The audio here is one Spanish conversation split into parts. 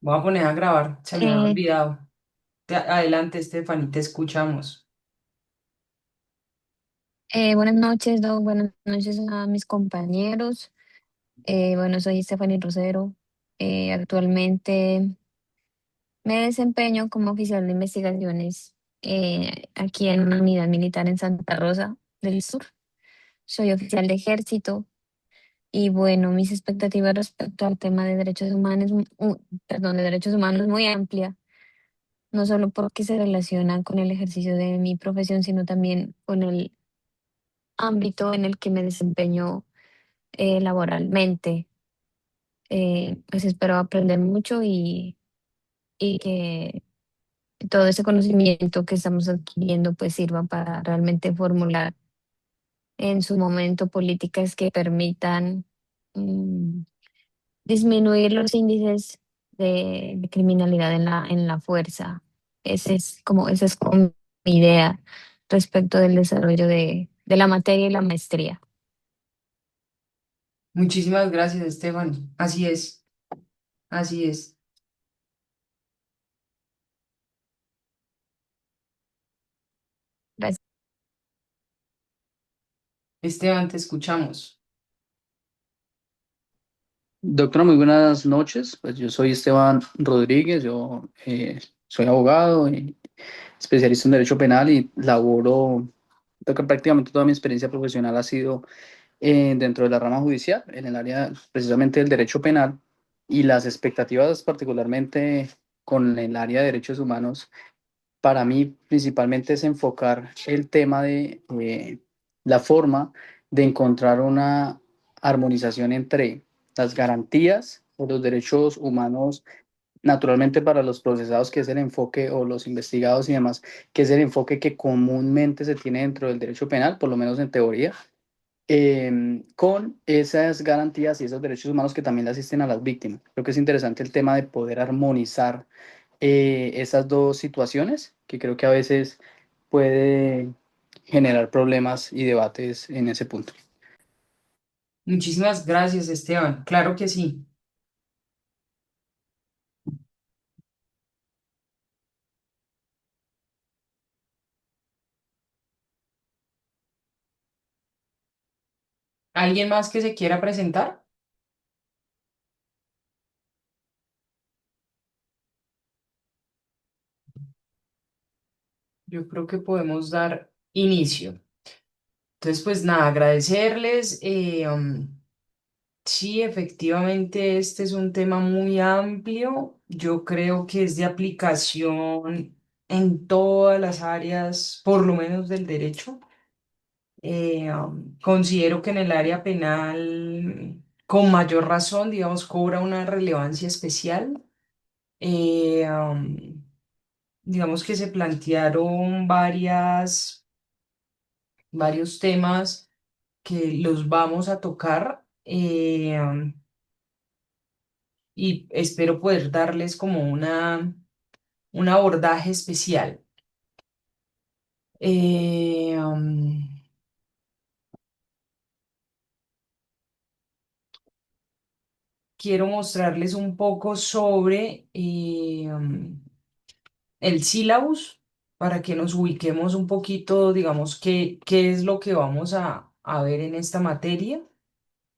Voy a poner a grabar, se me había Eh, olvidado. Adelante, Stephanie, te escuchamos. Buenas noches, Doc. Buenas noches a mis compañeros. Bueno, soy Stephanie Rosero. Actualmente me desempeño como oficial de investigaciones aquí en una unidad militar en Santa Rosa del Sur. Soy oficial de ejército y bueno, mis expectativas respecto al tema de derechos humanos, perdón, de derechos humanos muy amplia, no solo porque se relacionan con el ejercicio de mi profesión, sino también con el ámbito en el que me desempeño laboralmente. Pues espero aprender mucho y que todo ese conocimiento que estamos adquiriendo pues sirva para realmente formular en su momento políticas que permitan mm, disminuir los índices de criminalidad en la fuerza. Esa es como mi idea respecto del desarrollo de la materia y la maestría. Muchísimas gracias, Stephanie. Así es, así es. Gracias. Esteban, te escuchamos. Doctora, muy buenas noches. Pues yo soy Esteban Rodríguez, yo soy abogado y especialista en Derecho Penal y laboro, creo que prácticamente toda mi experiencia profesional ha sido dentro de la rama judicial, en el área precisamente del Derecho Penal y las expectativas particularmente con el área de derechos humanos para mí principalmente es enfocar el tema de la forma de encontrar una armonización entre las garantías o los derechos humanos naturalmente para los procesados, que es el enfoque, o los investigados y demás, que es el enfoque que comúnmente se tiene dentro del derecho penal, por lo menos en teoría, con esas garantías y esos derechos humanos que también le asisten a las víctimas. Creo que es interesante el tema de poder armonizar esas dos situaciones, que creo que a veces puede generar problemas y debates en ese punto. Muchísimas gracias, Esteban. Claro que sí. ¿Alguien más que se quiera presentar? Yo creo que podemos dar inicio. Entonces, pues nada, agradecerles. Sí, efectivamente, este es un tema muy amplio. Yo creo que es de aplicación en todas las áreas, por lo menos del derecho. Considero que en el área penal, con mayor razón, digamos, cobra una relevancia especial. Eh, um, digamos que se plantearon varios temas que los vamos a tocar. Y espero poder darles como un abordaje especial. Eh, um, Quiero mostrarles un poco sobre el sílabus para que nos ubiquemos un poquito, digamos, qué es lo que vamos a ver en esta materia.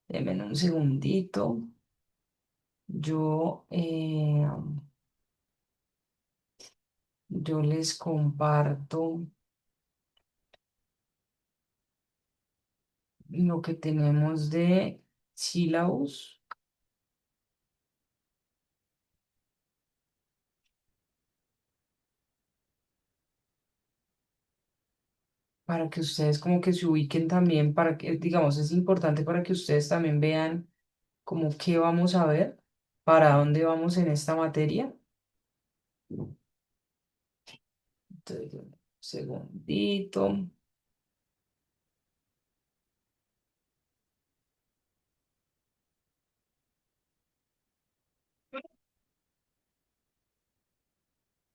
Denme un segundito. Yo, yo les comparto lo que tenemos de sílabus para que ustedes como que se ubiquen también, para que, digamos, es importante para que ustedes también vean como qué vamos a ver, para dónde vamos en esta materia. Entonces, un segundito.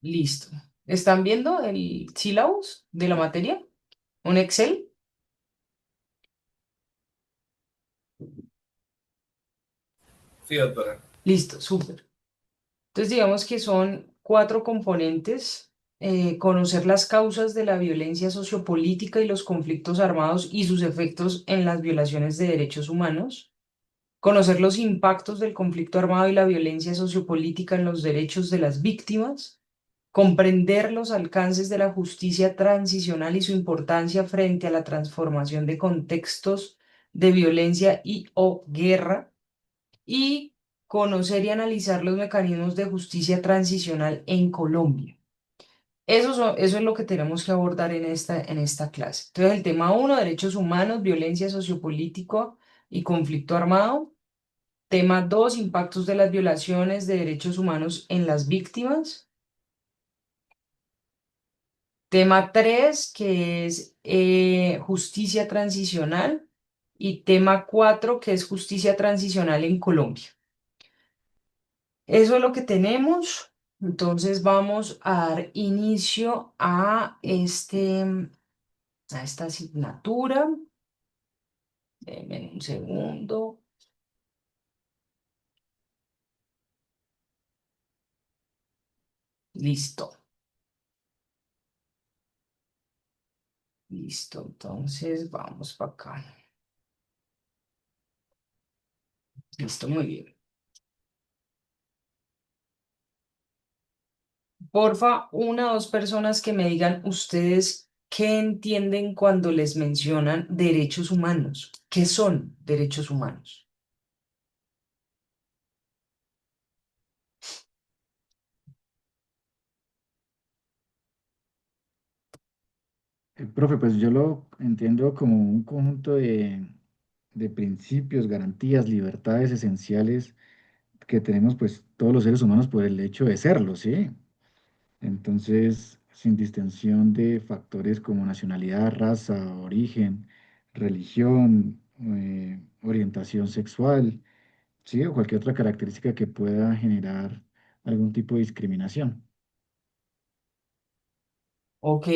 Listo. ¿Están viendo el sílabus de la materia? ¿Un Excel? Sí, doctora. Listo, súper. Entonces, digamos que son cuatro componentes. Conocer las causas de la violencia sociopolítica y los conflictos armados y sus efectos en las violaciones de derechos humanos. Conocer los impactos del conflicto armado y la violencia sociopolítica en los derechos de las víctimas. Comprender los alcances de la justicia transicional y su importancia frente a la transformación de contextos de violencia y o guerra y conocer y analizar los mecanismos de justicia transicional en Colombia. Eso es lo que tenemos que abordar en esta clase. Entonces, el tema uno, derechos humanos, violencia sociopolítica y conflicto armado. Tema 2, impactos de las violaciones de derechos humanos en las víctimas. Tema 3, que es justicia transicional. Y tema 4, que es justicia transicional en Colombia. Eso es lo que tenemos. Entonces vamos a dar inicio a esta asignatura. Denme un segundo. Listo. Listo. Entonces vamos para acá. Listo, muy bien. Porfa, una o dos personas que me digan ustedes qué entienden cuando les mencionan derechos humanos. ¿Qué son derechos humanos? Profe, pues yo lo entiendo como un conjunto de principios, garantías, libertades esenciales que tenemos pues todos los seres humanos por el hecho de serlo, ¿sí? Entonces, sin distinción de factores como nacionalidad, raza, origen, religión, orientación sexual, ¿sí? O cualquier otra característica que pueda generar algún tipo de discriminación. Ok,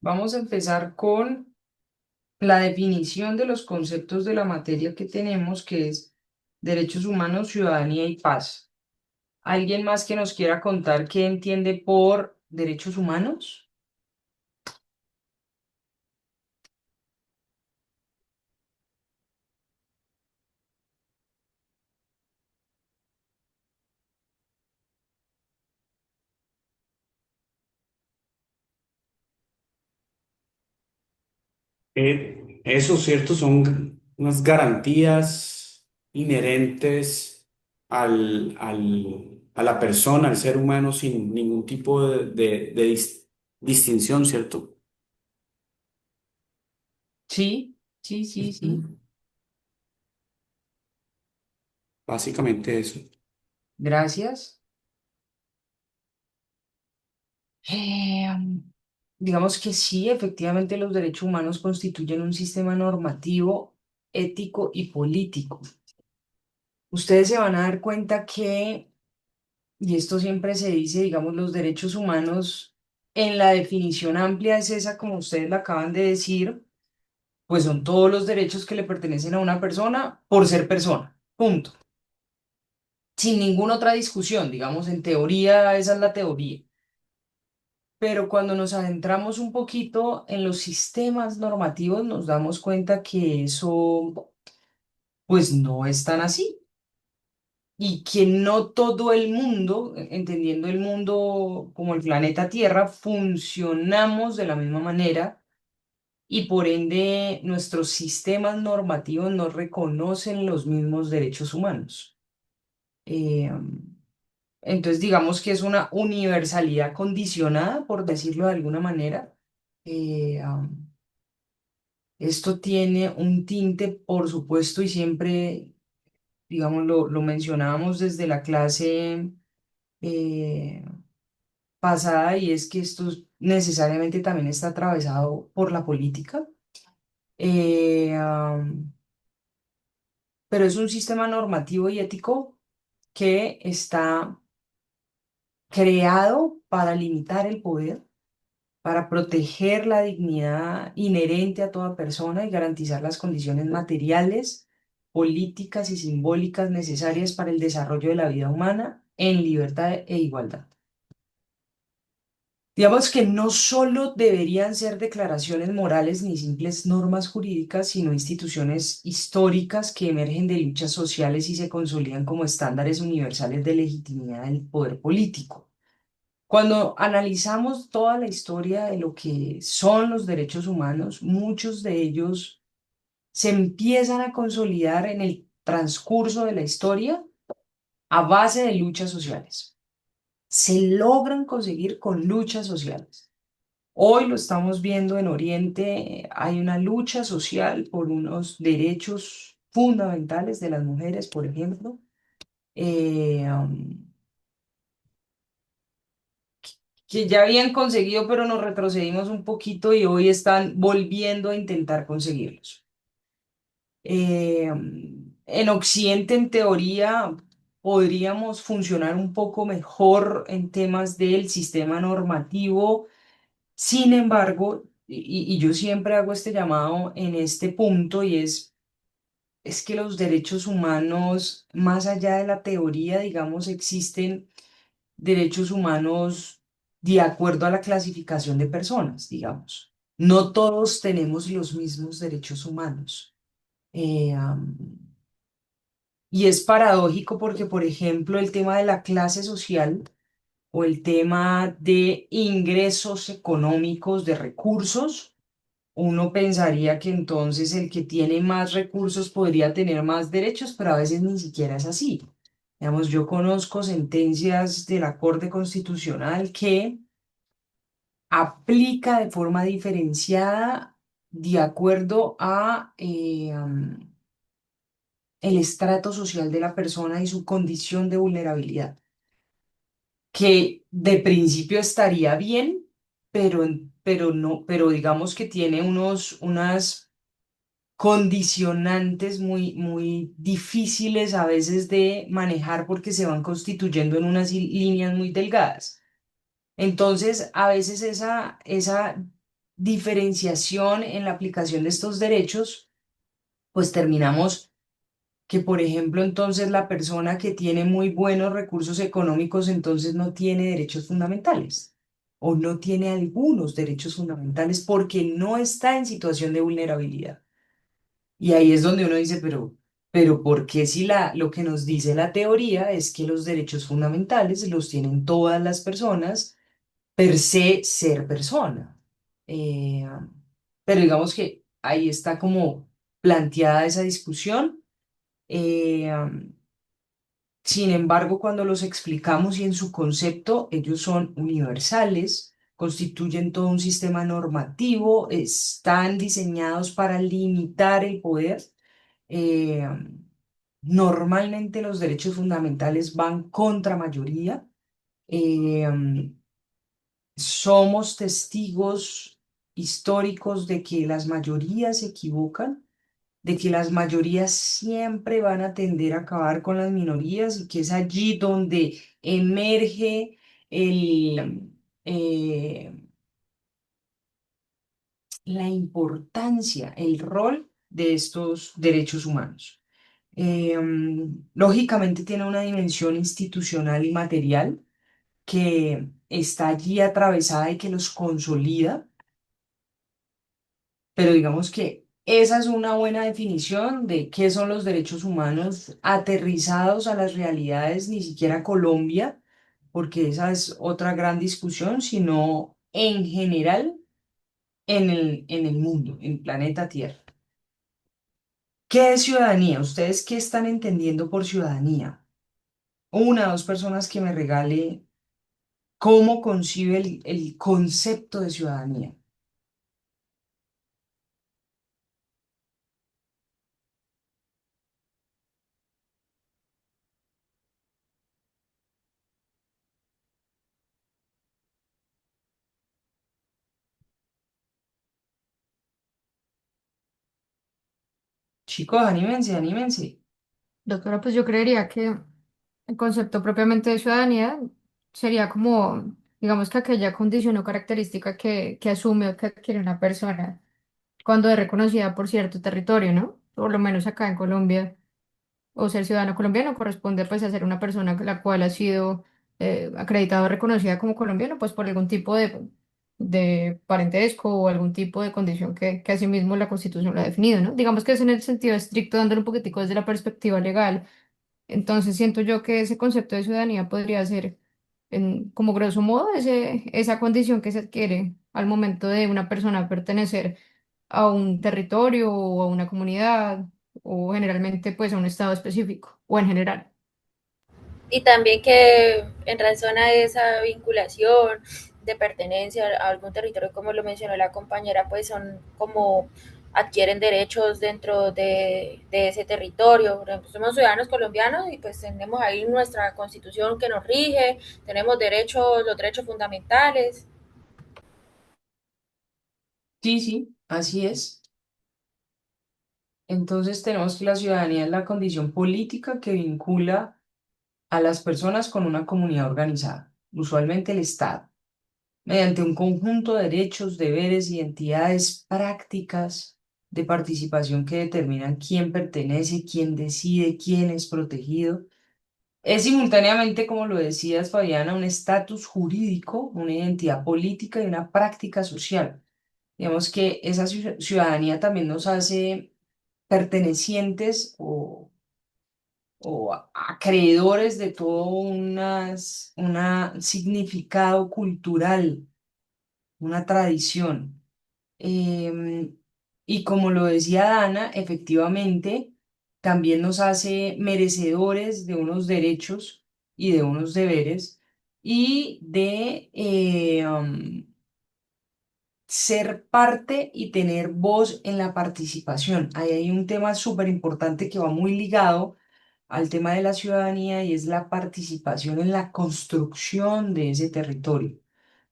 vamos a empezar con la definición de los conceptos de la materia que tenemos, que es derechos humanos, ciudadanía y paz. ¿Alguien más que nos quiera contar qué entiende por derechos humanos? Eso, ¿cierto? Son unas garantías inherentes a la persona, al ser humano, sin ningún tipo de distinción, ¿cierto? Sí, sí, sí, sí. Ujú. Básicamente eso. Gracias. Digamos que sí, efectivamente los derechos humanos constituyen un sistema normativo, ético y político. Ustedes se van a dar cuenta que, y esto siempre se dice, digamos, los derechos humanos en la definición amplia es esa, como ustedes la acaban de decir, pues son todos los derechos que le pertenecen a una persona por ser persona. Punto. Sin ninguna otra discusión, digamos, en teoría, esa es la teoría. Pero cuando nos adentramos un poquito en los sistemas normativos, nos damos cuenta que eso, pues no es tan así. Y que no todo el mundo, entendiendo el mundo como el planeta Tierra, funcionamos de la misma manera y por ende nuestros sistemas normativos no reconocen los mismos derechos humanos. Eh, entonces, digamos que es una universalidad condicionada, por decirlo de alguna manera. Eh, um, Esto tiene un tinte, por supuesto, y siempre, digamos, lo mencionábamos desde la clase eh, pasada, y es que esto necesariamente también está atravesado por la política. Pero es un sistema normativo y ético que está creado para limitar el poder, para proteger la dignidad inherente a toda persona y garantizar las condiciones materiales, políticas y simbólicas necesarias para el desarrollo de la vida humana en libertad e igualdad. Digamos que no solo deberían ser declaraciones morales ni simples normas jurídicas, sino instituciones históricas que emergen de luchas sociales y se consolidan como estándares universales de legitimidad del poder político. Cuando analizamos toda la historia de lo que son los derechos humanos, muchos de ellos se empiezan a consolidar en el transcurso de la historia a base de luchas sociales. Se logran conseguir con luchas sociales. Hoy lo estamos viendo en Oriente, hay una lucha social por unos derechos fundamentales de las mujeres, por ejemplo, eh, um, que ya habían conseguido, pero nos retrocedimos un poquito y hoy están volviendo a intentar conseguirlos. En Occidente, en teoría, podríamos funcionar un poco mejor en temas del sistema normativo. Sin embargo, y yo siempre hago este llamado en este punto, y es que los derechos humanos, más allá de la teoría, digamos, existen derechos humanos de acuerdo a la clasificación de personas, digamos. No todos tenemos los mismos derechos humanos. Eh, am, y es paradójico porque, por ejemplo, el tema de la clase social o el tema de ingresos económicos, de recursos, uno pensaría que entonces el que tiene más recursos podría tener más derechos, pero a veces ni siquiera es así. Digamos, yo conozco sentencias de la Corte Constitucional que aplica de forma diferenciada de acuerdo a el estrato social de la persona y su condición de vulnerabilidad, que de principio estaría bien, pero no, pero digamos que tiene unas condicionantes muy difíciles a veces de manejar porque se van constituyendo en unas líneas muy delgadas. Entonces, a veces esa diferenciación en la aplicación de estos derechos, pues terminamos que, por ejemplo, entonces la persona que tiene muy buenos recursos económicos entonces no tiene derechos fundamentales o no tiene algunos derechos fundamentales porque no está en situación de vulnerabilidad. Y ahí es donde uno dice, pero ¿por qué si lo que nos dice la teoría es que los derechos fundamentales los tienen todas las personas per se ser persona? Eh, pero digamos que ahí está como planteada esa discusión. Eh, Sin embargo, cuando los explicamos y en su concepto, ellos son universales, constituyen todo un sistema normativo, están diseñados para limitar el poder. Eh, Normalmente los derechos fundamentales van contra mayoría. Eh, Somos testigos históricos de que las mayorías se equivocan, de que las mayorías siempre van a tender a acabar con las minorías y que es allí donde emerge eh, la importancia, el rol de estos derechos humanos. Lógicamente tiene una dimensión institucional y material que está allí atravesada y que los consolida, pero digamos que esa es una buena definición de qué son los derechos humanos aterrizados a las realidades, ni siquiera Colombia, porque esa es otra gran discusión, sino en general en el mundo, en el planeta Tierra. ¿Qué es ciudadanía? ¿Ustedes qué están entendiendo por ciudadanía? Una o dos personas que me regale cómo concibe el concepto de ciudadanía. Chicos, anímense, anímense. Doctora, pues yo creería que el concepto propiamente de ciudadanía sería como, digamos que aquella condición o característica que asume o que adquiere una persona cuando es reconocida por cierto territorio, ¿no? Por lo menos acá en Colombia. o ser ciudadano colombiano corresponde pues a ser una persona la cual ha sido acreditada o reconocida como colombiano pues por algún tipo de parentesco o algún tipo de condición que asimismo la Constitución lo ha definido, ¿no? Digamos que es en el sentido estricto, dándole un poquitico desde la perspectiva legal. Entonces siento yo que ese concepto de ciudadanía podría ser, como grosso modo, esa condición que se adquiere al momento de una persona pertenecer a un territorio o a una comunidad o generalmente pues a un estado específico o en general. Y también que en razón a esa vinculación de pertenencia a algún territorio, como lo mencionó la compañera, pues son como adquieren derechos dentro de ese territorio. Por ejemplo, somos ciudadanos colombianos y pues tenemos ahí nuestra constitución que nos rige, tenemos derechos, los derechos fundamentales. Sí, sí, así es. Entonces tenemos que la ciudadanía es la condición política que vincula a las personas con una comunidad organizada, usualmente el Estado, mediante un conjunto de derechos, deberes, identidades, prácticas de participación que determinan quién pertenece, quién decide, quién es protegido. Es simultáneamente, como lo decías, Fabiana, un estatus jurídico, una identidad política y una práctica social. Digamos que esa ciudadanía también nos hace pertenecientes o acreedores de todo un significado cultural, una tradición. Em, y como lo decía Dana, efectivamente, también nos hace merecedores de unos derechos y de unos deberes y de ser parte y tener voz en la participación. Ahí hay un tema súper importante que va muy ligado al tema de la ciudadanía y es la participación en la construcción de ese territorio.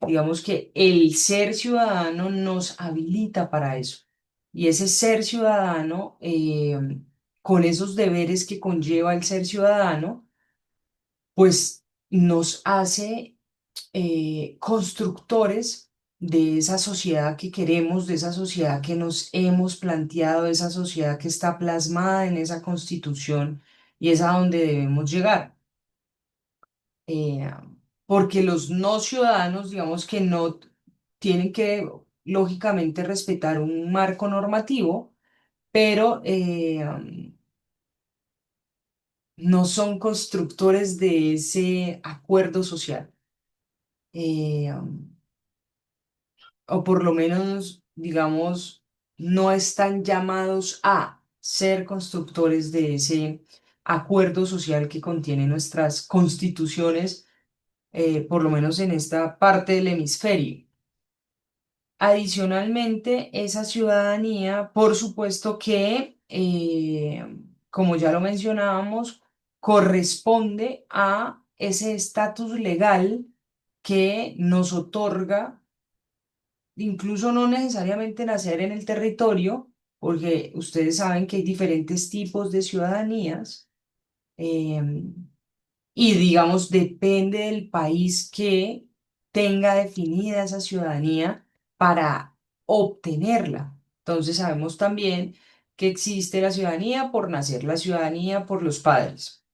Digamos que el ser ciudadano nos habilita para eso. Y ese ser ciudadano, con esos deberes que conlleva el ser ciudadano, pues nos hace constructores de esa sociedad que queremos, de esa sociedad que nos hemos planteado, de esa sociedad que está plasmada en esa constitución y es a donde debemos llegar. Eh, Porque los no ciudadanos, digamos que no tienen que, lógicamente, respetar un marco normativo, pero no son constructores de ese acuerdo social. Eh, o por lo menos, digamos, no están llamados a ser constructores de ese acuerdo social que contienen nuestras constituciones, por lo menos en esta parte del hemisferio. Adicionalmente, esa ciudadanía, por supuesto que, como ya lo mencionábamos, corresponde a ese estatus legal que nos otorga incluso no necesariamente nacer en el territorio, porque ustedes saben que hay diferentes tipos de ciudadanías, em, y digamos, depende del país que tenga definida esa ciudadanía para obtenerla. Entonces sabemos también que existe la ciudadanía por nacer, la ciudadanía por los padres,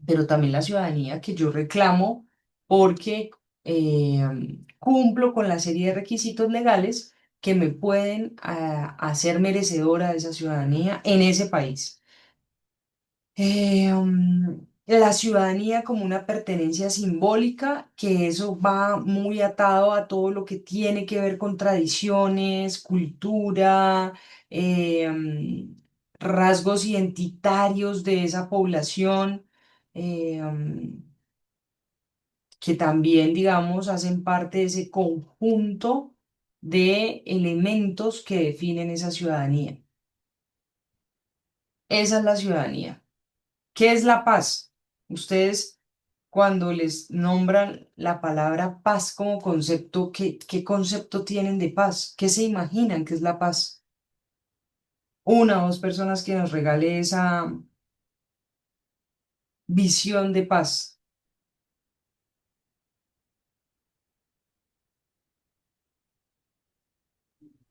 pero también la ciudadanía que yo reclamo porque cumplo con la serie de requisitos legales que me pueden hacer merecedora de esa ciudadanía en ese país. La ciudadanía como una pertenencia simbólica, que eso va muy atado a todo lo que tiene que ver con tradiciones, cultura, rasgos identitarios de esa población, que también, digamos, hacen parte de ese conjunto de elementos que definen esa ciudadanía. Esa es la ciudadanía. ¿Qué es la paz? Ustedes, cuando les nombran la palabra paz como concepto, ¿qué concepto tienen de paz? ¿Qué se imaginan que es la paz? Una o dos personas que nos regale esa visión de paz.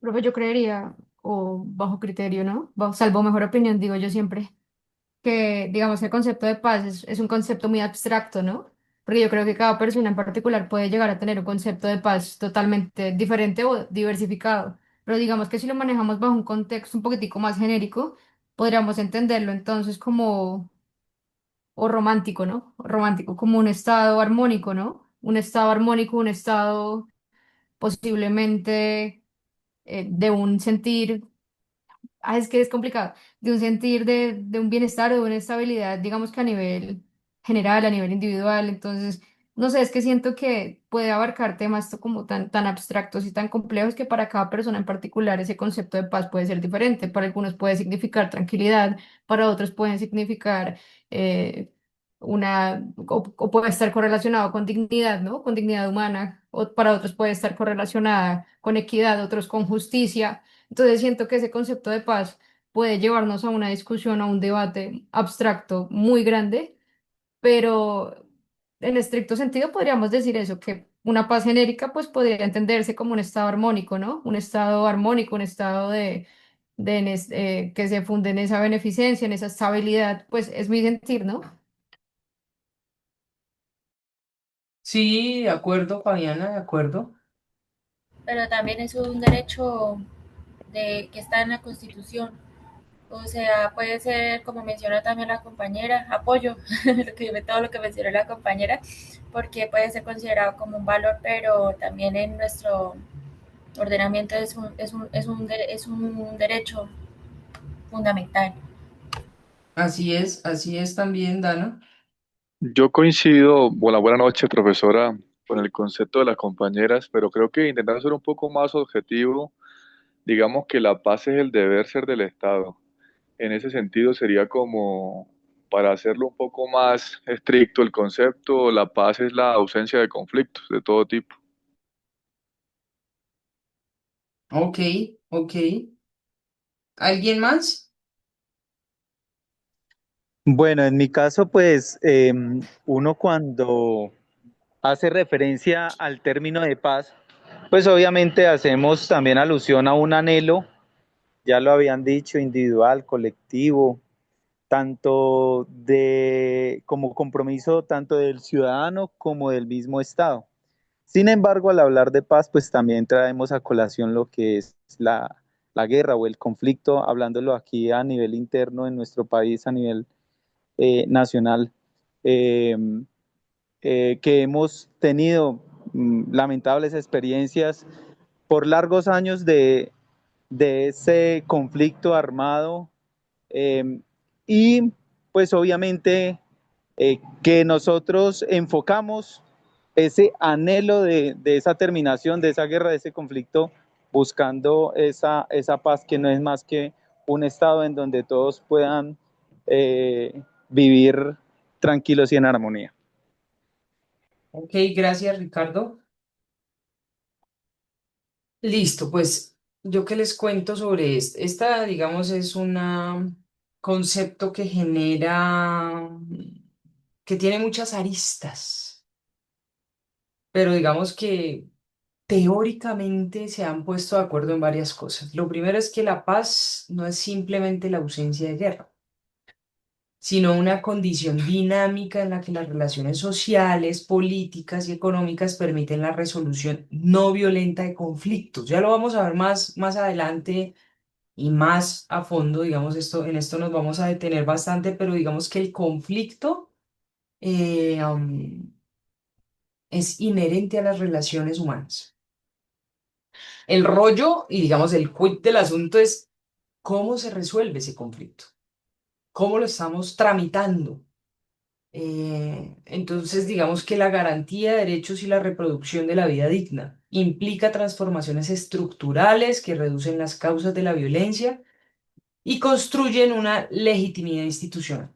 Profe, yo creería, o bajo criterio, ¿no? Salvo mejor opinión, digo yo siempre, que, digamos, el concepto de paz es un concepto muy abstracto, ¿no? Porque yo creo que cada persona en particular puede llegar a tener un concepto de paz totalmente diferente o diversificado. Pero digamos que si lo manejamos bajo un contexto un poquitico más genérico, podríamos entenderlo entonces como, o romántico, ¿no? Romántico, como un estado armónico, ¿no? Un estado armónico, un estado posiblemente de un sentir. Es que es complicado, de un sentir de un bienestar o de una estabilidad, digamos que a nivel general, a nivel individual. Entonces, no sé, es que siento que puede abarcar temas como tan abstractos y tan complejos que para cada persona en particular ese concepto de paz puede ser diferente. Para algunos puede significar tranquilidad, para otros pueden significar eh, o puede estar correlacionado con dignidad, ¿no? Con dignidad humana, o para otros puede estar correlacionada con equidad, otros con justicia. Entonces siento que ese concepto de paz puede llevarnos a una discusión, a un debate abstracto muy grande, pero en estricto sentido podríamos decir eso, que una paz genérica pues podría entenderse como un estado armónico, ¿no? Un estado armónico, un estado que se funde en esa beneficencia, en esa estabilidad, pues es mi sentir, ¿no? Sí, de acuerdo, Fabiana, de acuerdo. Pero también es un derecho que está en la Constitución. O sea, puede ser, como menciona también la compañera, apoyo todo lo que mencionó la compañera, porque puede ser considerado como un valor, pero también en nuestro ordenamiento es un derecho fundamental. Así es también, Dana. Yo coincido, bueno, buena noche, profesora, con el concepto de las compañeras, pero creo que intentando ser un poco más objetivo, digamos que la paz es el deber ser del Estado. En ese sentido sería como, para hacerlo un poco más estricto el concepto, la paz es la ausencia de conflictos de todo tipo. Ok, ok. ¿Alguien más? Bueno, en mi caso, pues uno cuando hace referencia al término de paz, pues obviamente hacemos también alusión a un anhelo, ya lo habían dicho, individual, colectivo, tanto de como compromiso tanto del ciudadano como del mismo Estado. Sin embargo, al hablar de paz, pues también traemos a colación lo que es la guerra o el conflicto, hablándolo aquí a nivel interno en nuestro país, a nivel nacional, eh, que hemos tenido lamentables experiencias por largos años de ese conflicto armado, eh, y pues obviamente que nosotros enfocamos ese anhelo de esa terminación, de esa guerra, de ese conflicto, buscando esa paz que no es más que un estado en donde todos puedan vivir tranquilos y en armonía. Ok, gracias, Ricardo. Listo, pues yo qué les cuento sobre esto. Esta, digamos, es un concepto que genera, que tiene muchas aristas, pero digamos que teóricamente se han puesto de acuerdo en varias cosas. Lo primero es que la paz no es simplemente la ausencia de guerra, sino una condición dinámica en la que las relaciones sociales, políticas y económicas permiten la resolución no violenta de conflictos. Ya lo vamos a ver más adelante y más a fondo, digamos, en esto nos vamos a detener bastante, pero digamos que el conflicto es inherente a las relaciones humanas. El rollo y digamos el quid del asunto es cómo se resuelve ese conflicto, cómo lo estamos tramitando. Entonces, digamos que la garantía de derechos y la reproducción de la vida digna implica transformaciones estructurales que reducen las causas de la violencia y construyen una legitimidad institucional.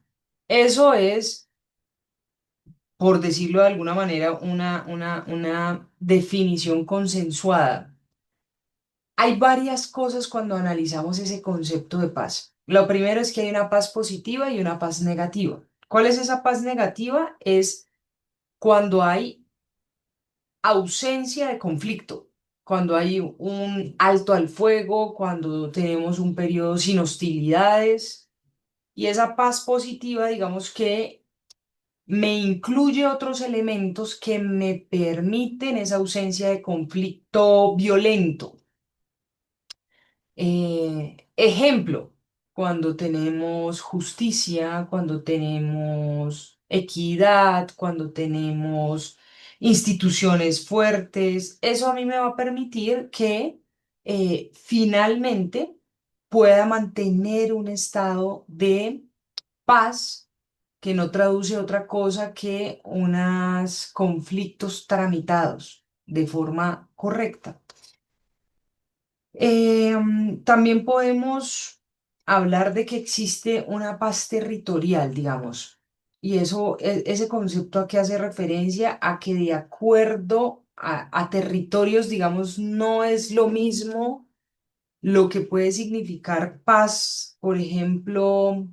Eso es, por decirlo de alguna manera, una definición consensuada. Hay varias cosas cuando analizamos ese concepto de paz. Lo primero es que hay una paz positiva y una paz negativa. ¿Cuál es esa paz negativa? Es cuando hay ausencia de conflicto, cuando hay un alto al fuego, cuando tenemos un periodo sin hostilidades. Y esa paz positiva, digamos que me incluye otros elementos que me permiten esa ausencia de conflicto violento. Ejemplo, cuando tenemos justicia, cuando tenemos equidad, cuando tenemos instituciones fuertes, eso a mí me va a permitir que finalmente pueda mantener un estado de paz que no traduce otra cosa que unos conflictos tramitados de forma correcta. También podemos hablar de que existe una paz territorial, digamos, y eso, ese concepto a que hace referencia a que de acuerdo a territorios, digamos, no es lo mismo lo que puede significar paz, por ejemplo,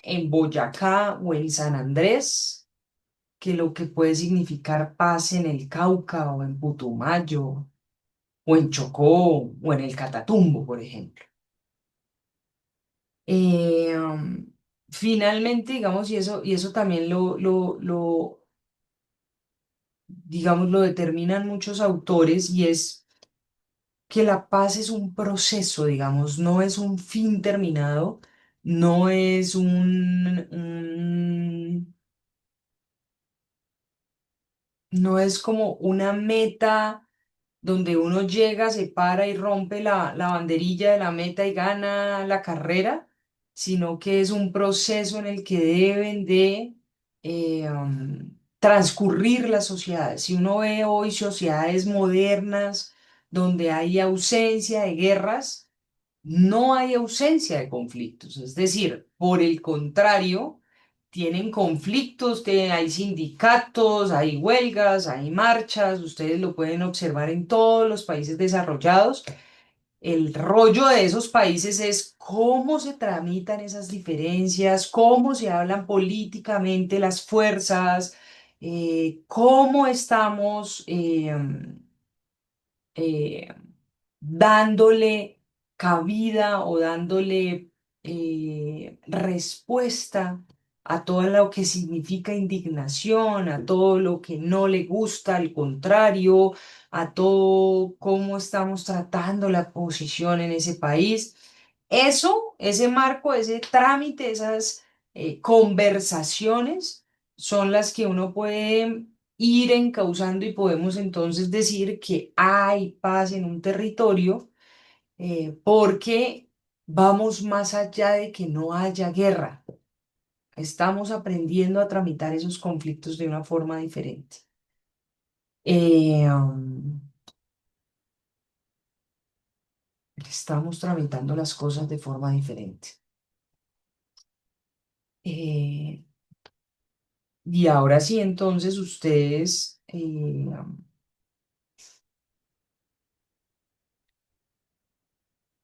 en Boyacá o en San Andrés, que lo que puede significar paz en el Cauca o en Putumayo o en Chocó o en el Catatumbo, por ejemplo. Eh, um, Finalmente, digamos, y eso también digamos, lo determinan muchos autores, y es que la paz es un proceso, digamos, no es un fin terminado, no es no es como una meta donde uno llega, se para y rompe la banderilla de la meta y gana la carrera, sino que es un proceso en el que deben de transcurrir las sociedades. Si uno ve hoy sociedades modernas donde hay ausencia de guerras, no hay ausencia de conflictos. Es decir, por el contrario, tienen conflictos, hay sindicatos, hay huelgas, hay marchas, ustedes lo pueden observar en todos los países desarrollados. El rollo de esos países es cómo se tramitan esas diferencias, cómo se hablan políticamente las fuerzas, cómo estamos eh, dándole cabida o dándole respuesta a todo lo que significa indignación, a todo lo que no le gusta, al contrario, a todo cómo estamos tratando la posición en ese país. Eso, ese marco, ese trámite, esas conversaciones son las que uno puede ir encauzando, y podemos entonces decir que hay paz en un territorio porque vamos más allá de que no haya guerra. Estamos aprendiendo a tramitar esos conflictos de una forma diferente. Estamos tramitando las cosas de forma diferente. Eh, y ahora sí, entonces ustedes,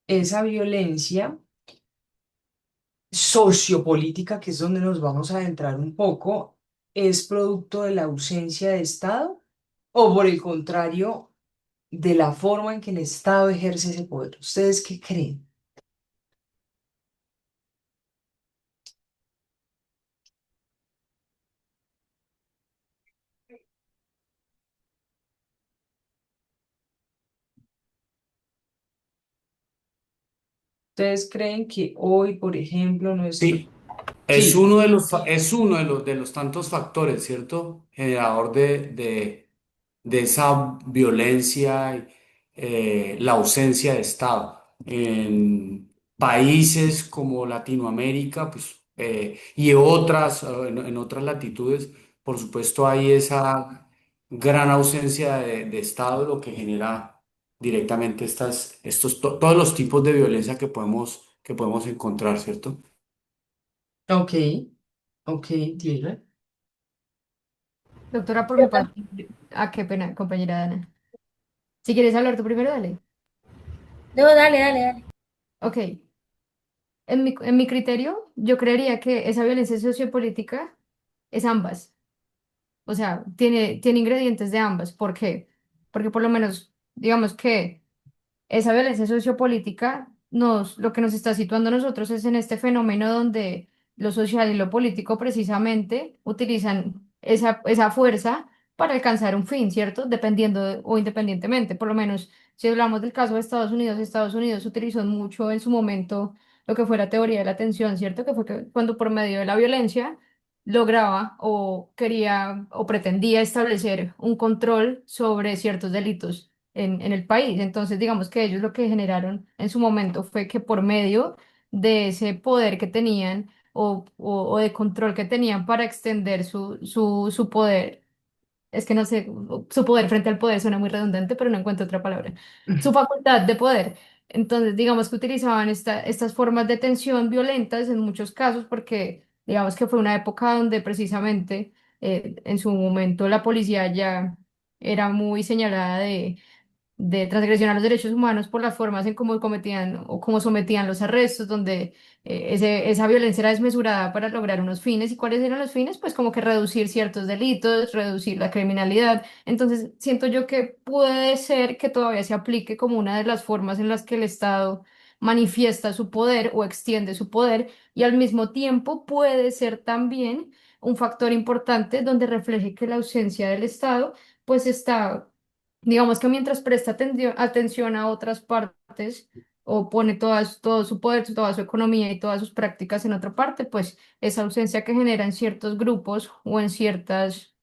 esa violencia sociopolítica, que es donde nos vamos a adentrar un poco, ¿es producto de la ausencia de Estado o por el contrario de la forma en que el Estado ejerce ese poder? ¿Ustedes qué creen? ¿Ustedes creen que hoy, por ejemplo, nuestro... Sí, es Sí, uno de es uno de los tantos factores, ¿cierto? Generador de esa violencia, la ausencia de Estado. En países como Latinoamérica, pues, y otras, en otras latitudes, por supuesto, hay esa gran ausencia de Estado, lo que genera directamente todos los tipos de violencia que podemos encontrar, ¿cierto? ok, ok, Diego. Doctora, por mi parte, qué pena, compañera Dana. Si quieres hablar tú primero, dale. No, dale, dale, dale. Ok, en mi criterio, yo creería que esa violencia sociopolítica es ambas. O sea, tiene ingredientes de ambas. ¿Por qué? Porque por lo menos, digamos que esa violencia sociopolítica lo que nos está situando a nosotros es en este fenómeno donde lo social y lo político precisamente utilizan esa fuerza para alcanzar un fin, ¿cierto? O independientemente, por lo menos si hablamos del caso de Estados Unidos utilizó mucho en su momento lo que fue la teoría de la atención, ¿cierto? Que fue que cuando por medio de la violencia lograba o quería o pretendía establecer un control sobre ciertos delitos en el país. Entonces, digamos que ellos lo que generaron en su momento fue que por medio de ese poder que tenían o de control que tenían para extender su poder, es que no sé, su poder frente al poder suena muy redundante, pero no encuentro otra palabra, su facultad de poder. Entonces, digamos que utilizaban estas formas de tensión violentas en muchos casos porque, digamos que fue una época donde precisamente en su momento la policía ya era muy señalada de transgresión a los derechos humanos por las formas en cómo cometían o cómo sometían los arrestos, donde esa violencia era desmesurada para lograr unos fines. ¿Y cuáles eran los fines? Pues como que reducir ciertos delitos, reducir la criminalidad. Entonces, siento yo que puede ser que todavía se aplique como una de las formas en las que el Estado manifiesta su poder o extiende su poder y al mismo tiempo puede ser también un factor importante donde refleje que la ausencia del Estado pues está. Digamos que mientras presta atención a otras partes o pone todo su poder, toda su economía y todas sus prácticas en otra parte, pues esa ausencia que genera en ciertos grupos o en ciertas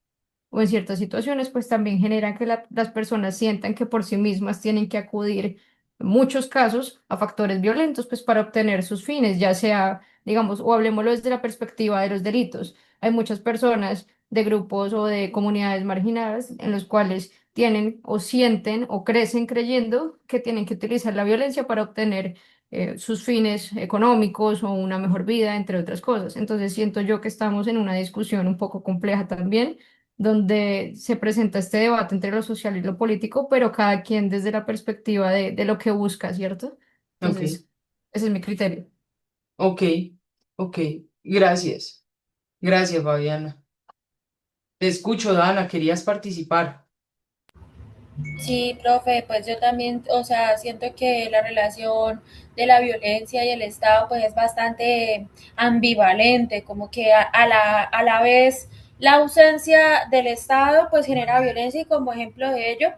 situaciones, pues también genera que las personas sientan que por sí mismas tienen que acudir, en muchos casos, a factores violentos, pues para obtener sus fines, ya sea, digamos, o hablemoslo desde la perspectiva de los delitos. Hay muchas personas de grupos o de comunidades marginadas en los cuales tienen o sienten o crecen creyendo que tienen que utilizar la violencia para obtener sus fines económicos o una mejor vida, entre otras cosas. Entonces siento yo que estamos en una discusión un poco compleja también donde se presenta este debate entre lo social y lo político, pero cada quien desde la perspectiva de lo que busca, ¿cierto? Ok, Entonces, ese es mi criterio. ok, ok. Gracias. Gracias, Fabiana. Te escucho, Dana, querías participar. Sí, profe, pues yo también, o sea, siento que la relación de la violencia y el Estado pues es bastante ambivalente, como que a la vez la ausencia del Estado pues genera violencia y como ejemplo de ello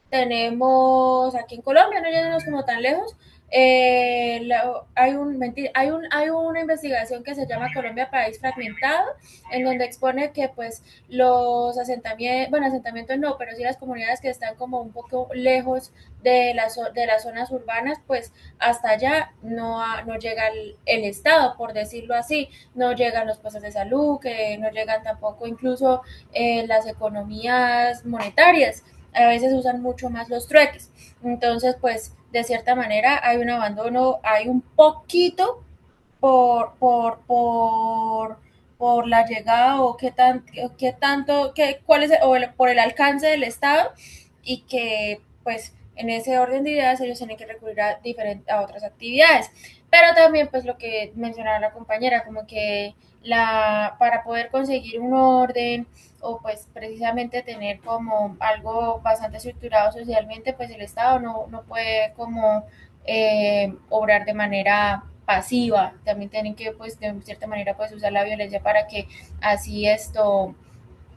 tenemos aquí en Colombia, no yéndonos como tan lejos, hay una investigación que se llama Colombia País Fragmentado, en donde expone que pues los asentamientos, bueno, asentamientos no, pero sí las comunidades que están como un poco lejos de las zonas urbanas, pues hasta allá no llega el Estado, por decirlo así, no llegan los puestos de salud, que no llegan tampoco incluso las economías monetarias, a veces usan mucho más los trueques. Entonces, pues, de cierta manera hay un abandono, hay un poquito por la llegada o qué tanto, cuál es, por el alcance del Estado y que pues en ese orden de ideas ellos tienen que recurrir a otras actividades. Pero también pues lo que mencionaba la compañera, como que para poder conseguir un orden o pues precisamente tener como algo bastante estructurado socialmente, pues el Estado no puede como obrar de manera pasiva, también tienen que pues de cierta manera pues usar la violencia para que así esto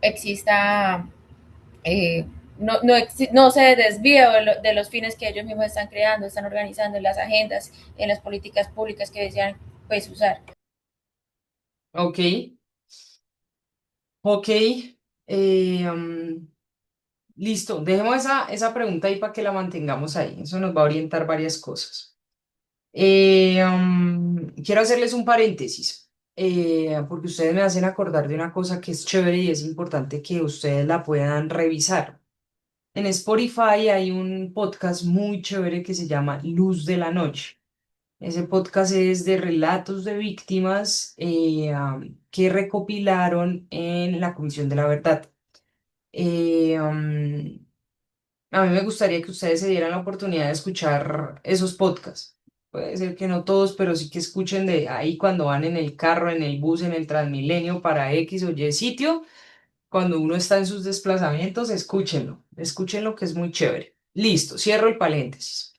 exista, eh, no se desvíe de los fines que ellos mismos están creando, están organizando en las agendas, en las políticas públicas que desean pues usar. Ok, ok. Listo, dejemos esa pregunta ahí para que la mantengamos ahí. Eso nos va a orientar varias cosas. Quiero hacerles un paréntesis, porque ustedes me hacen acordar de una cosa que es chévere y es importante que ustedes la puedan revisar. En Spotify hay un podcast muy chévere que se llama Luz de la Noche. Ese podcast es de relatos de víctimas que recopilaron en la Comisión de la Verdad. A mí me gustaría que ustedes se dieran la oportunidad de escuchar esos podcasts. Puede ser que no todos, pero sí que escuchen de ahí cuando van en el carro, en el bus, en el Transmilenio para X o Y sitio. Cuando uno está en sus desplazamientos, escúchenlo. Escúchenlo que es muy chévere. Listo, cierro el paréntesis.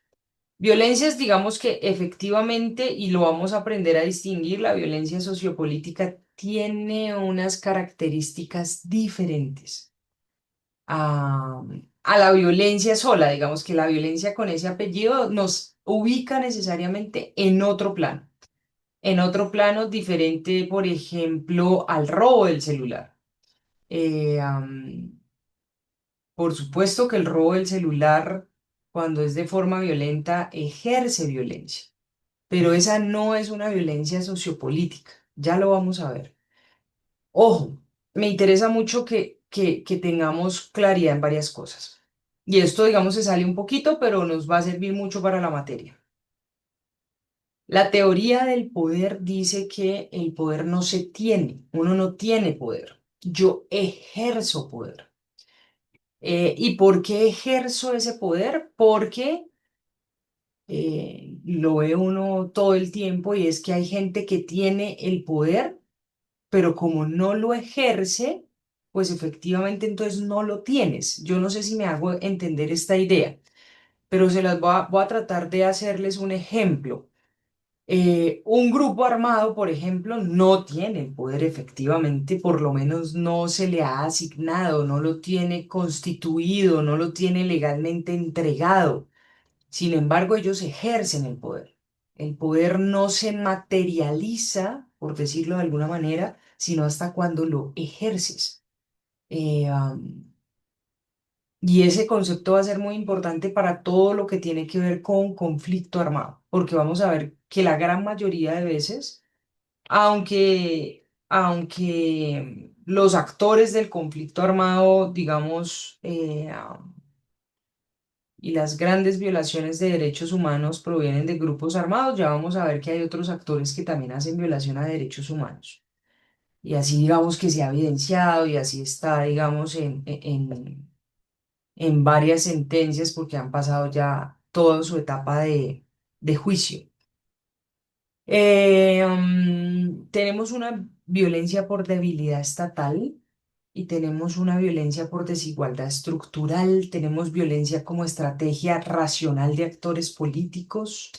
Violencias, digamos que efectivamente, y lo vamos a aprender a distinguir, la violencia sociopolítica tiene unas características diferentes a, a la violencia sola. Digamos que la violencia con ese apellido nos ubica necesariamente en otro plano diferente, por ejemplo, al robo del celular. Eh, am, por supuesto que el robo del celular, cuando es de forma violenta, ejerce violencia, pero esa no es una violencia sociopolítica. Ya lo vamos a ver. Ojo, me interesa mucho que tengamos claridad en varias cosas. Y esto, digamos, se sale un poquito, pero nos va a servir mucho para la materia. La teoría del poder dice que el poder no se tiene, uno no tiene poder. Yo ejerzo poder. ¿Y por qué ejerzo ese poder? Porque lo ve uno todo el tiempo y es que hay gente que tiene el poder, pero como no lo ejerce, pues efectivamente entonces no lo tienes. Yo no sé si me hago entender esta idea, pero se las voy a tratar de hacerles un ejemplo. Un grupo armado, por ejemplo, no tiene el poder efectivamente, por lo menos no se le ha asignado, no lo tiene constituido, no lo tiene legalmente entregado. Sin embargo, ellos ejercen el poder. El poder no se materializa, por decirlo de alguna manera, sino hasta cuando lo ejerces. Eh, am, y ese concepto va a ser muy importante para todo lo que tiene que ver con conflicto armado, porque vamos a ver que la gran mayoría de veces, aunque los actores del conflicto armado, digamos, y las grandes violaciones de derechos humanos provienen de grupos armados, ya vamos a ver que hay otros actores que también hacen violación a derechos humanos. Y así digamos que se ha evidenciado y así está, digamos, en varias sentencias porque han pasado ya toda su etapa de juicio. Tenemos una violencia por debilidad estatal y tenemos una violencia por desigualdad estructural, tenemos violencia como estrategia racional de actores políticos.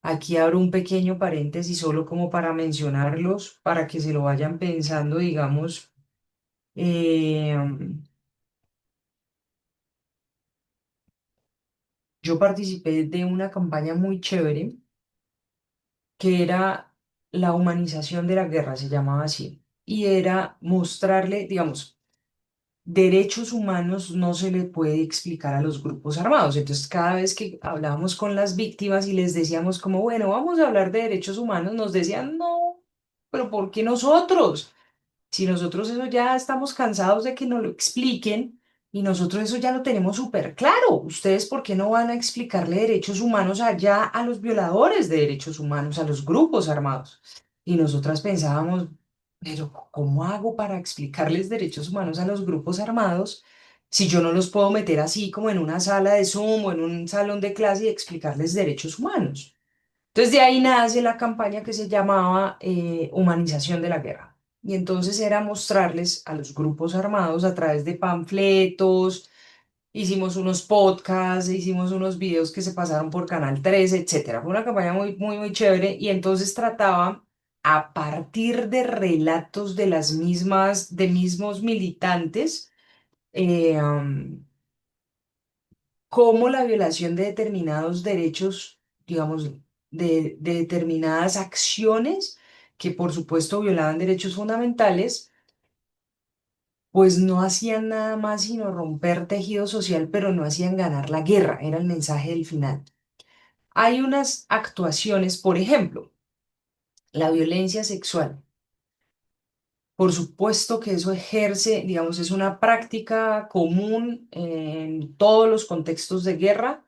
Aquí abro un pequeño paréntesis solo como para mencionarlos, para que se lo vayan pensando, digamos. eh, yo participé de una campaña muy chévere que era la humanización de la guerra, se llamaba así, y era mostrarle, digamos, derechos humanos no se le puede explicar a los grupos armados. Entonces, cada vez que hablábamos con las víctimas y les decíamos como, bueno, vamos a hablar de derechos humanos, nos decían, no, pero ¿por qué nosotros? Si nosotros eso ya estamos cansados de que nos lo expliquen y nosotros eso ya lo tenemos súper claro. ¿Ustedes por qué no van a explicarle derechos humanos allá a los violadores de derechos humanos, a los grupos armados? Y nosotras pensábamos, pero ¿cómo hago para explicarles derechos humanos a los grupos armados si yo no los puedo meter así como en una sala de Zoom o en un salón de clase y explicarles derechos humanos? Entonces de ahí nace la campaña que se llamaba Humanización de la Guerra. Y entonces era mostrarles a los grupos armados a través de panfletos, hicimos unos podcasts, hicimos unos videos que se pasaron por Canal 13, etcétera. Fue una campaña muy, muy, muy chévere y entonces trataba a partir de relatos de las mismas, de mismos militantes, eh, cómo la violación de determinados derechos, digamos, de determinadas acciones que por supuesto violaban derechos fundamentales, pues no hacían nada más sino romper tejido social, pero no hacían ganar la guerra, era el mensaje del final. Hay unas actuaciones, por ejemplo, la violencia sexual. Por supuesto que eso ejerce, digamos, es una práctica común en todos los contextos de guerra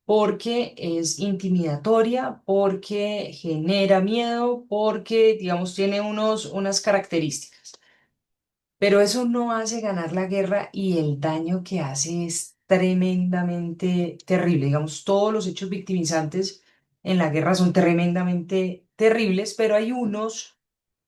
porque es intimidatoria, porque genera miedo, porque, digamos, tiene unas características. Pero eso no hace ganar la guerra y el daño que hace es tremendamente terrible. Digamos, todos los hechos victimizantes en la guerra son tremendamente terribles, pero hay unos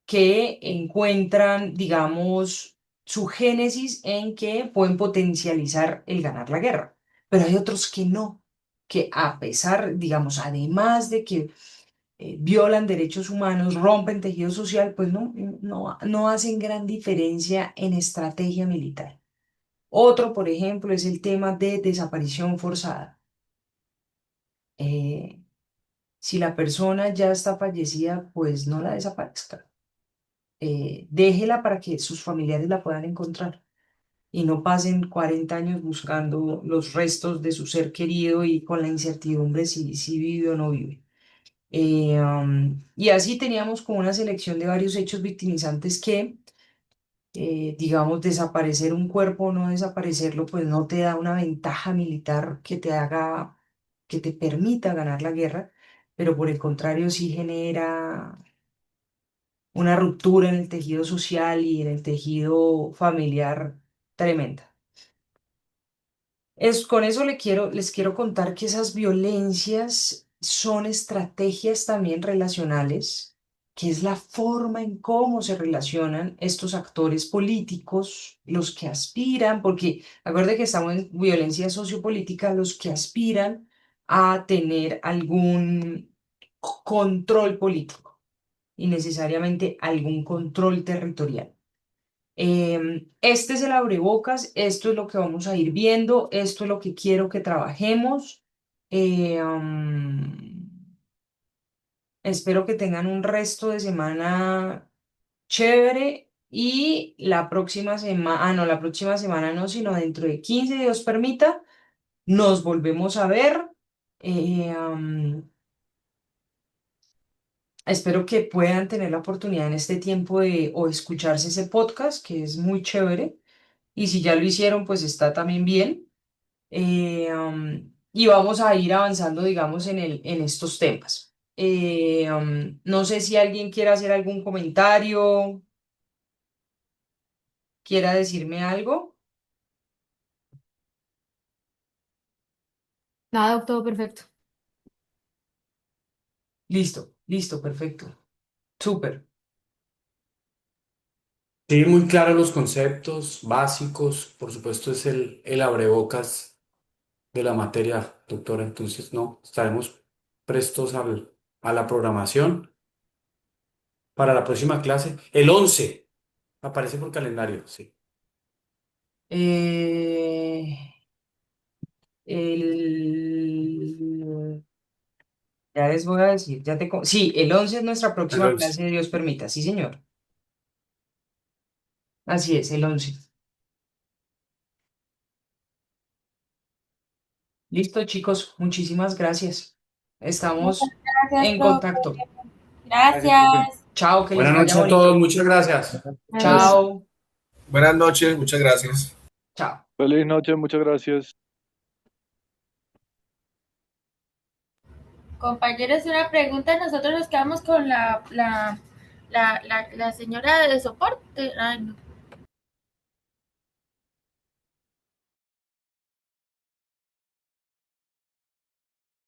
que encuentran, digamos, su génesis en que pueden potencializar el ganar la guerra, pero hay otros que no. que a pesar, digamos, además de que violan derechos humanos, rompen tejido social, pues no hacen gran diferencia en estrategia militar. Otro, por ejemplo, es el tema de desaparición forzada. Eh, si la persona ya está fallecida, pues no la desaparezca. Déjela para que sus familiares la puedan encontrar y no pasen 40 años buscando los restos de su ser querido y con la incertidumbre si vive o no vive. Y así teníamos como una selección de varios hechos victimizantes que, digamos, desaparecer un cuerpo o no desaparecerlo, pues no te da una ventaja militar que te haga, que te permita ganar la guerra, pero por el contrario sí genera una ruptura en el tejido social y en el tejido familiar tremenda. Con eso les quiero contar que esas violencias son estrategias también relacionales, que es la forma en cómo se relacionan estos actores políticos, los que aspiran, porque acuerde que estamos en violencia sociopolítica, los que aspiran a tener algún control político y necesariamente algún control territorial. Este es el abrebocas, esto es lo que vamos a ir viendo, esto es lo que quiero que trabajemos. Espero que tengan un resto de semana chévere y la próxima semana, no, la próxima semana no, sino dentro de 15, Dios permita, nos volvemos a ver. Eh, am, Espero que puedan tener la oportunidad en este tiempo de o escucharse ese podcast, que es muy chévere. Y si ya lo hicieron, pues está también bien. Y vamos a ir avanzando, digamos, en estos temas. No sé si alguien quiere hacer algún comentario, quiera decirme algo. Nada, todo perfecto. Listo, listo, perfecto. Súper. Sí, muy claros los conceptos básicos, por supuesto es el abrebocas de la materia, doctora, entonces no, estaremos prestos a la programación para la próxima clase. El 11 aparece por calendario, sí. Eh, el... Ya les voy a decir, sí, el 11 es nuestra El próxima 11. clase, Dios permita. Sí, señor. Así es, el 11. Listo, chicos, muchísimas gracias. Muchas Estamos gracias, en profe. contacto. Gracias, profe. Gracias. Chao, que les Buenas vaya noches a bonito. todos, muchas gracias. Buenas noches. Chao, Buenas noches, muchas gracias. chao. Feliz noche, muchas gracias. Compañeros, una pregunta. Nosotros nos quedamos con la señora de soporte. Ay, no.